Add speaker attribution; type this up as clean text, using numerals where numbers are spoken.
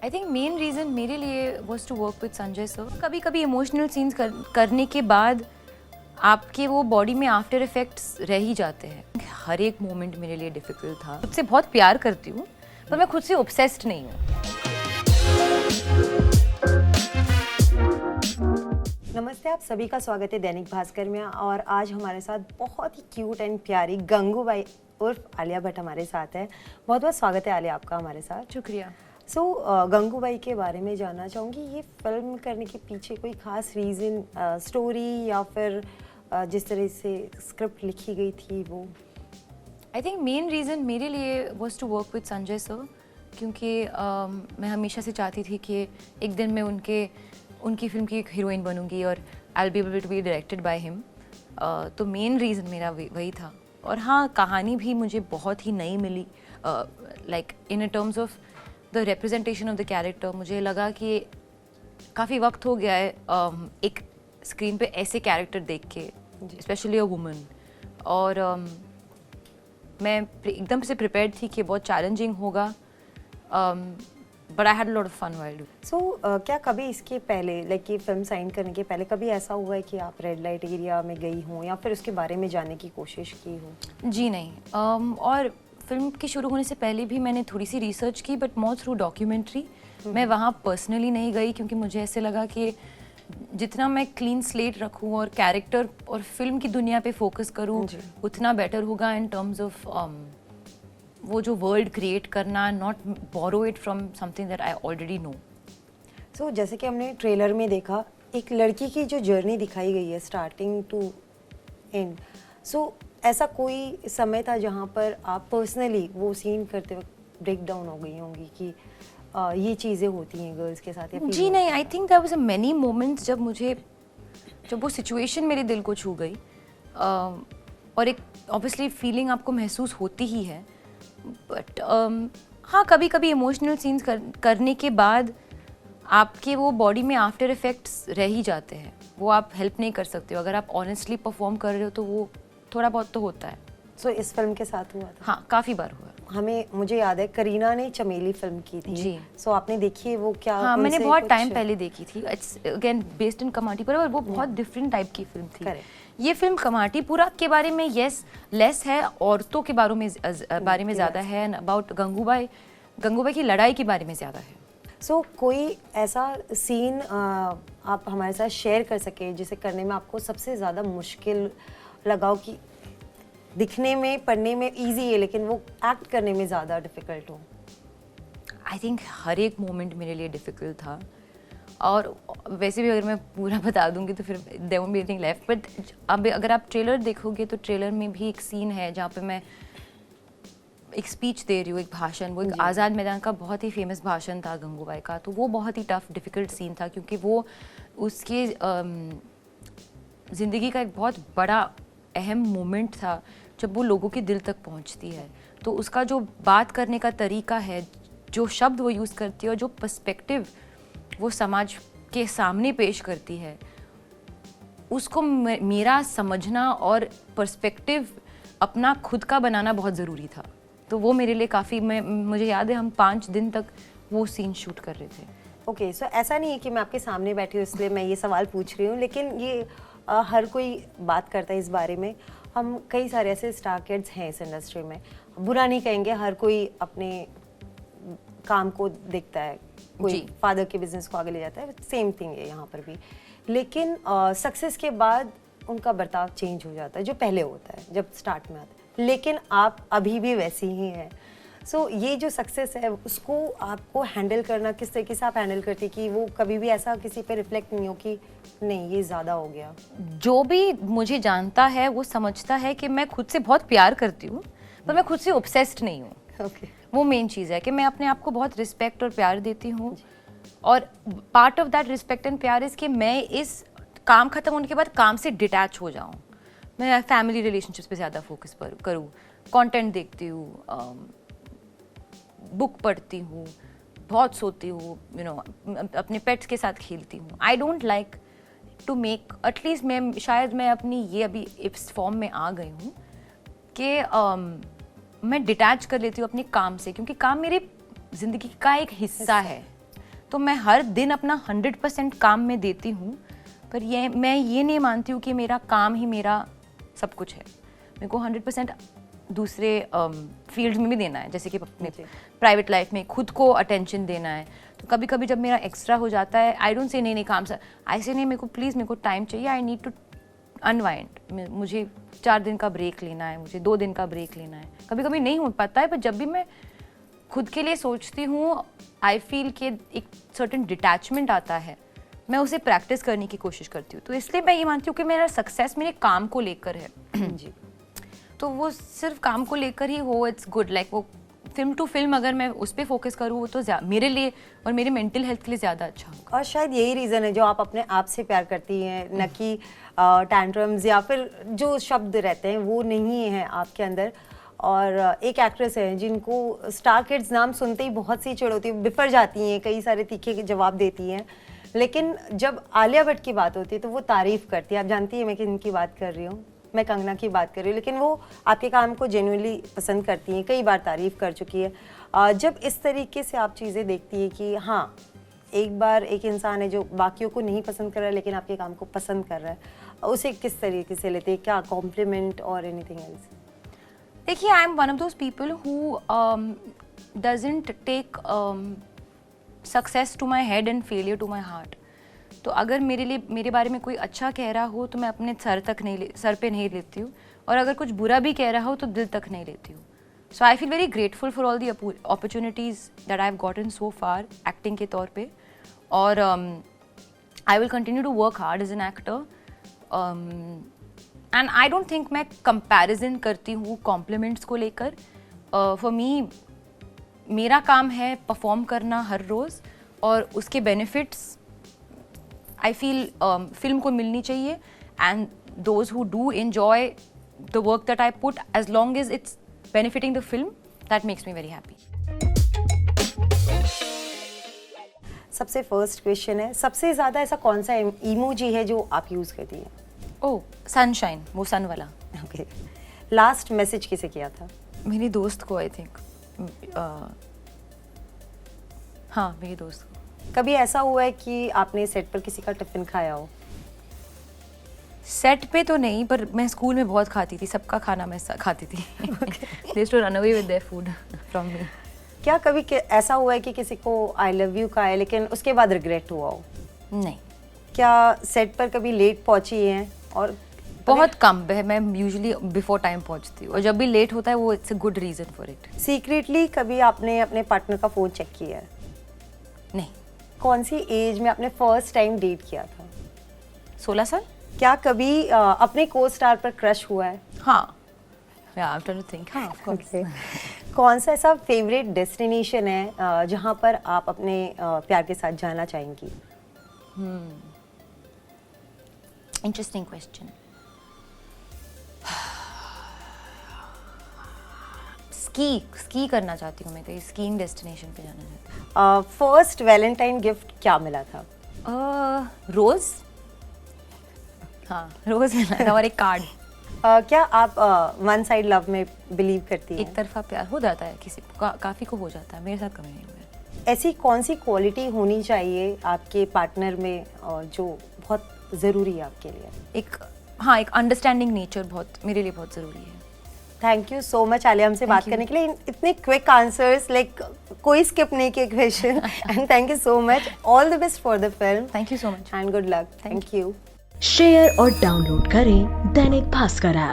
Speaker 1: I think main reason मेरे लिए was to work with Sanjay sir. कभी कभी इमोशनल सीन्स करने के बाद आपके वो बॉडी में आफ्टर इफेक्ट्स रह ही जाते हैं। हर एक मोमेंट मेरे लिए डिफिकल्ट था। खुद से बहुत प्यार करती हूँ पर मैं खुद से ऑब्सेस्ड नहीं हूँ।
Speaker 2: नमस्ते, आप सभी का स्वागत है दैनिक भास्कर में। और आज हमारे साथ बहुत ही क्यूट एंड प्यारी गंगूबाई उर्फ आलिया भट्ट हमारे साथ है। बहुत बहुत स्वागत है आलिया आपका हमारे साथ।
Speaker 1: शुक्रिया।
Speaker 2: गंगूबाई के बारे में जानना चाहूँगी, ये फिल्म करने के पीछे कोई खास रीज़न, स्टोरी या फिर जिस तरह से स्क्रिप्ट लिखी गई थी वो?
Speaker 1: आई थिंक मेन रीज़न मेरे लिए was to work with Sanjay sir, क्योंकि मैं हमेशा से चाहती थी कि एक दिन मैं उनकी फिल्म की एक हीरोइन बनूंगी और I will be able to be directed by him. तो मेन रीज़न मेरा वही था। और हाँ, कहानी भी मुझे बहुत ही नई मिली, like in terms of the representation of the character. मुझे लगा कि काफ़ी वक्त हो गया है एक स्क्रीन पे ऐसे कैरेक्टर देख के, स्पेशली अ वुमन। और मैं एकदम से प्रिपेयर्ड थी कि बहुत चैलेंजिंग होगा, but I had a lot of fun while doing.
Speaker 2: So क्या कभी इसके पहले, लाइक ये फिल्म साइन करने के पहले कभी ऐसा हुआ है कि आप रेड लाइट एरिया में गई हों या फिर उसके बारे में जानने की कोशिश की हो?
Speaker 1: जी नहीं। और फिल्म के शुरू होने से पहले भी मैंने थोड़ी सी रिसर्च की, बट मोर थ्रू डॉक्यूमेंट्री। मैं वहाँ पर्सनली नहीं गई क्योंकि मुझे ऐसे लगा कि जितना मैं क्लीन स्लेट रखूँ और कैरेक्टर और फिल्म की दुनिया पे फोकस करूँ उतना बेटर होगा इन टर्म्स ऑफ वो जो वर्ल्ड क्रिएट करना, not borrow it from something that I already know.
Speaker 2: So जैसे कि हमने ट्रेलर में देखा, एक लड़की की जो जर्नी दिखाई गई है स्टार्टिंग टू एंड, सो ऐसा कोई समय था जहाँ पर आप पर्सनली वो सीन करते वक्त ब्रेक डाउन हो गई होंगी कि ये चीज़ें होती हैं गर्ल्स के साथ? या
Speaker 1: जी नहीं, I think there was a many moments जब वो सिचुएशन मेरे दिल को छू गई। और एक ऑब्वियसली फीलिंग आपको महसूस होती ही है, बट हाँ, कभी कभी इमोशनल सीन्स करने के बाद आपके वो बॉडी में आफ्टर इफेक्ट्स रह ही जाते हैं। वो आप हेल्प नहीं कर सकते हो। अगर आप ऑनेस्टली परफॉर्म कर रहे हो तो वो थोड़ा बहुत तो होता है।
Speaker 2: सो इस फिल्म के साथ हुआ था?
Speaker 1: हाँ, काफ़ी बार हुआ।
Speaker 2: मुझे याद है करीना ने चमेली फिल्म की थी
Speaker 1: जी।
Speaker 2: सो आपने देखी है वो? क्या
Speaker 1: हाँ, मैंने बहुत टाइम पहले देखी थी। It's again based in Kamati पर, वो बहुत डिफरेंट टाइप की फिल्म थी। ये फिल्म कमाटीपुरा के बारे में लेस है, औरतों के बारे में ज़्यादा है, अबाउट गंगूबाई की लड़ाई के बारे में ज़्यादा है।
Speaker 2: सो कोई ऐसा सीन आप हमारे साथ शेयर कर सके जिसे करने में आपको सबसे ज़्यादा मुश्किल लगाओ, कि दिखने में पढ़ने में इजी है लेकिन वो एक्ट करने में ज़्यादा डिफ़िकल्ट हो?
Speaker 1: आई थिंक हर एक मोमेंट मेरे लिए डिफ़िकल्ट था। और वैसे भी अगर मैं पूरा बता दूंगी तो फिर there won't be anything left. But अब अगर आप ट्रेलर देखोगे तो ट्रेलर में भी एक सीन है जहाँ पे मैं एक स्पीच दे रही हूँ, एक भाषण। वो एक आज़ाद मैदान का बहुत ही फेमस भाषण था गंगूबाई का। तो वो बहुत ही टफ डिफ़िकल्ट सीन था क्योंकि वो उसके ज़िंदगी का एक बहुत बड़ा अहम मोमेंट था जब वो लोगों के दिल तक पहुंचती है। तो उसका जो बात करने का तरीका है, जो शब्द वो यूज़ करती है और जो पर्सपेक्टिव वो समाज के सामने पेश करती है, उसको मेरा समझना और पर्सपेक्टिव अपना खुद का बनाना बहुत ज़रूरी था। तो वो मेरे लिए काफ़ी, मुझे याद है हम 5 दिन तक वो सीन शूट कर रहे थे।
Speaker 2: ओके, सो ऐसा नहीं है कि मैं आपके सामने बैठी हूँ इसलिए मैं ये सवाल पूछ रही हूँ, लेकिन ये हर कोई बात करता है इस बारे में। हम कई सारे ऐसे स्टार किड्स हैं इस इंडस्ट्री में, बुरा नहीं कहेंगे, हर कोई अपने काम को देखता है, कोई फादर के बिजनेस को आगे ले जाता है, सेम थिंग है यहाँ पर भी। लेकिन सक्सेस के बाद उनका बर्ताव चेंज हो जाता है, जो पहले होता है जब स्टार्ट में आता है। लेकिन आप अभी भी वैसी ही हैं। सो ये जो सक्सेस है उसको आपको हैंडल करना, किस तरीके से आप हैंडल करती कि वो कभी भी ऐसा किसी पे रिफ्लेक्ट नहीं हो कि नहीं ये ज़्यादा हो गया?
Speaker 1: जो भी मुझे जानता है वो समझता है कि मैं खुद से बहुत प्यार करती हूँ पर मैं खुद से ऑब्सेस्ड नहीं हूँ।
Speaker 2: Okay.
Speaker 1: वो मेन चीज़ है कि मैं अपने आप को बहुत रिस्पेक्ट और प्यार देती हूँ। और part of that respect and प्यार इज़ कि मैं इस काम ख़त्म होने के बाद काम से डिटैच हो जाऊँ। मैं फैमिली रिलेशनशिप्स पे ज़्यादा फोकस करूँ, कंटेंट देखती हूँ, बुक पढ़ती हूँ, बहुत सोती हूँ, अपने पेट्स के साथ खेलती हूँ। I don't like to make, at least शायद मैं अपनी ये अभी इस फॉर्म में आ गई हूँ कि मैं डिटैच कर लेती हूँ अपने काम से, क्योंकि काम मेरे ज़िंदगी का एक हिस्सा है। तो मैं हर दिन अपना 100% काम में देती हूँ, पर मैं ये नहीं मानती हूँ कि मेरा काम ही मेरा सब कुछ है। मेरे को 100% दूसरे फील्ड में भी देना है, जैसे कि अपने प्राइवेट लाइफ में खुद को अटेंशन देना है। तो कभी कभी जब मेरा एक्स्ट्रा हो जाता है, आई डोंट से नहीं काम सर, ऐसे नहीं, मेरे को प्लीज़ मेरे को टाइम चाहिए, आई नीड टू अनवाइंड, मुझे 4 दिन का ब्रेक लेना है, मुझे 2 दिन का ब्रेक लेना है। कभी कभी नहीं हो पाता है, पर जब भी मैं खुद के लिए सोचती हूँ, आई फील कि एक सर्टेन डिटैचमेंट आता है, मैं उसे प्रैक्टिस करने की कोशिश करती हूँ। तो इसलिए मैं ये मानती हूँ कि मेरा सक्सेस मेरे काम को लेकर है।
Speaker 2: जी,
Speaker 1: तो वो सिर्फ काम को लेकर ही हो, इट्स गुड। लाइक वो फिल्म टू फिल्म अगर मैं उस पर फोकस करूँ, वो तो मेरे लिए और मेरे मेंटल हेल्थ के लिए ज़्यादा अच्छा होगा।
Speaker 2: और शायद यही रीज़न है जो आप अपने आप से प्यार करती हैं, न कि टैंट्रम्स या फिर जो शब्द रहते हैं वो नहीं है आपके अंदर। और एक एक्ट्रेस है जिनको स्टार किड्स नाम सुनते ही बहुत सी चिढ़ होती है, बिफर जाती हैं, कई सारे तीखे जवाब देती हैं, लेकिन जब आलिया भट्ट की बात होती है तो वो तारीफ़ करती है। आप जानती हैं मैं किन की बात कर रही हूँ, मैं कंगना की बात कर रही हूँ, लेकिन वो आपके काम को जेन्युइनली पसंद करती हैं, कई बार तारीफ़ कर चुकी है। जब इस तरीके से आप चीज़ें देखती हैं कि हाँ, एक बार एक इंसान है जो बाकियों को नहीं पसंद कर रहा है लेकिन आपके काम को पसंद कर रहा है, उसे किस तरीके से लेते हैं? क्या कॉम्प्लीमेंट और एनीथिंग एल्स?
Speaker 1: देखिए, I am one of those people who doesn't take success to my head and failure to my heart. तो अगर मेरे लिए मेरे बारे में कोई अच्छा कह रहा हो तो मैं अपने सर पे नहीं लेती हूँ, और अगर कुछ बुरा भी कह रहा हो तो दिल तक नहीं लेती हूँ। So I feel very grateful for all the opportunities that I have gotten so far acting के तौर पे, और I will continue to work hard as an actor. And I don't think मैं कंपैरिजन करती हूँ कॉम्प्लीमेंट्स को लेकर। For me मेरा काम है परफॉर्म करना हर रोज़, और उसके बेनिफिट्स आई फील फिल्म को मिलनी चाहिए, and those who do enjoy the work that I put, as long as it's benefiting the film, that makes me very happy.
Speaker 2: सबसे फर्स्ट क्वेश्चन है, सबसे ज़्यादा ऐसा कौन सा इमोजी है जो आप यूज़ करती हैं?
Speaker 1: ओह, सनशाइन, वो सन वाला।
Speaker 2: ओके। लास्ट मैसेज किसे किया था?
Speaker 1: मेरी दोस्त को, आई थिंक, हाँ, मेरी दोस्त को।
Speaker 2: कभी ऐसा हुआ है कि आपने सेट पर किसी का टिफिन खाया हो?
Speaker 1: सेट पे तो नहीं, पर मैं स्कूल में बहुत खाती थी, सबका खाना मैं खाती थी। They used to run away with their food from me.
Speaker 2: क्या कभी ऐसा हुआ है कि किसी को आई लव यू कहा है लेकिन उसके बाद रिग्रेट हुआ हो?
Speaker 1: नहीं,
Speaker 2: क्या सेट पर कभी लेट पहुंची हैं? और
Speaker 1: बहुत कम। मैं यूजुअली बिफोर टाइम पहुंचती हूँ, और जब भी लेट होता है वो it's a good reason for it.
Speaker 2: Secretly कभी आपने अपने पार्टनर का फ़ोन चेक किया है?
Speaker 1: नहीं।
Speaker 2: कौन सी एज में आपने फर्स्ट टाइम डेट किया था?
Speaker 1: 16 साल।
Speaker 2: क्या कभी अपने को स्टार पर क्रश हुआ है?
Speaker 1: हाँ, I am trying to think. हाँ, ऑफ कोर्स।
Speaker 2: कौन सा ऐसा फेवरेट डेस्टिनेशन है जहाँ पर आप अपने प्यार के साथ जाना चाहेंगी?
Speaker 1: Interesting question. स्की करना चाहती हूँ मैं, कहीं स्कीइंग डेस्टिनेशन पे जाना चाहती हूँ।
Speaker 2: फर्स्ट वैलेंटाइन गिफ्ट क्या मिला था?
Speaker 1: रोज। हाँ, रोज मिला था, और एक कार्ड।
Speaker 2: क्या आप वन साइड लव में बिलीव करती हैं?
Speaker 1: एक तरफा प्यार हो जाता है किसी को, काफ़ी को हो जाता है, मेरे साथ कभी नहीं हुआ।
Speaker 2: ऐसी कौन सी क्वालिटी होनी चाहिए आपके पार्टनर में जो बहुत ज़रूरी है आपके लिए?
Speaker 1: एक अंडरस्टैंडिंग नेचर बहुत मेरे लिए बहुत ज़रूरी है।
Speaker 2: Thank you so much Alia हमसे बात करने के लिए, इतने क्विक आंसर्स, लाइक कोई स्किप नहीं किए question. And thank you so much, all the best for the film.
Speaker 1: Thank you so much
Speaker 2: and good luck. Thank you.
Speaker 3: Share और डाउनलोड करें दैनिक भास्कर ऐप।